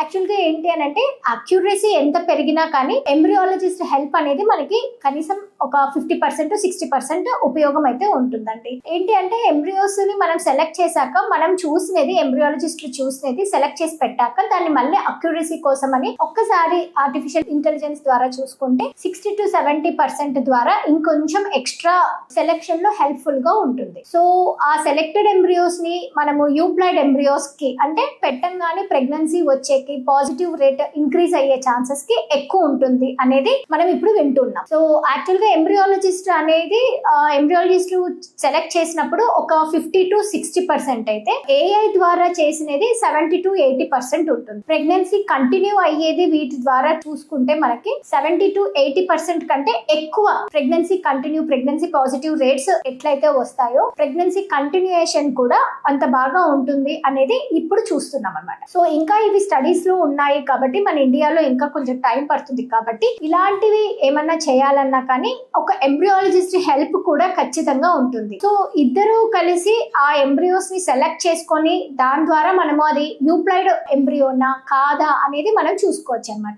Actual గా ఏంటి అని అంటే అక్యురసీ ఎంత పెరిగినా కానీ ఎంబ్రియాలజిస్ట్ హెల్ప్ అనేది మనకి కనీసం ఒక 50% to 60% ఉపయోగం అయితే ఉంటుందండి. ఏంటి అంటే ఎంబ్రియోస్ ని మనం సెలెక్ట్ చేశాక మనం చూసినది ఎంబ్రియాలజిస్టులు చూసినది సెలెక్ట్ చేసి పెట్టాక దాన్ని మళ్ళీ అక్యురసీ కోసం అని ఒక్కసారి ఆర్టిఫిషియల్ ఇంటెలిజెన్స్ ద్వారా చూసుకుంటే 60 to 70% ద్వారా ఇంకొంచెం ఎక్స్ట్రా సెలెక్షన్ లో హెల్ప్ఫుల్ గా ఉంటుంది. సో ఆ సెలెక్టెడ్ ఎంబ్రియోస్ ని మనము యూప్లాయిడ్ ఎంబ్రియోస్ కి అంటే పెట్టంగానే ప్రెగ్నెన్సీ వచ్చేకి పాజిటివ్ రేట్ ఇంక్రీజ్ అయ్యే ఛాన్సెస్ కి ఎక్కువ ఉంటుంది అనేది మనం ఇప్పుడు వింటున్నాం. సో యాక్చువల్ గా ఎంబ్రియాలజిస్ట్ అనేది ఎంబ్రియాలజిస్ట్ సెలెక్ట్ చేసినప్పుడు ఒక 50 to 60% అయితే ఏఐ ద్వారా చేసినది 70 to 80% ఉంటుంది. ప్రెగ్నెన్సీ కంటిన్యూ అయ్యేది వీటి ద్వారా చూసుకుంటే మనకి 70 to 80% కంటే ఎక్కువ ప్రెగ్నెన్సీ పాజిటివ్ రేట్స్ ఎట్లయితే వస్తాయో ప్రెగ్నెన్సీ కంటిన్యూయేషన్ కూడా అంత బాగా ఉంటుంది అనేది ఇప్పుడు చూస్తున్నాం అన్నమాట. సో ఇంకా ఇవి స్టడీస్ లో ఉన్నాయి కాబట్టి మన ఇండియాలో ఇంకా కొంచెం టైం పడుతుంది కాబట్టి ఇలాంటివి ఏమన్నా చేయాలన్నా కానీ ఒక ఎంబ్రియాలజిస్ట్ హెల్ప్ కూడా ఖచ్చితంగా ఉంటుంది. సో ఇద్దరు కలిసి ఆ ఎంబ్రియోస్ ని సెలెక్ట్ చేసుకొని దాని ద్వారా మనము అది యూప్లాయిడ్ ఎంబ్రియోనా కాదా అనేది మనం చూసుకోవచ్చు అన్నమాట.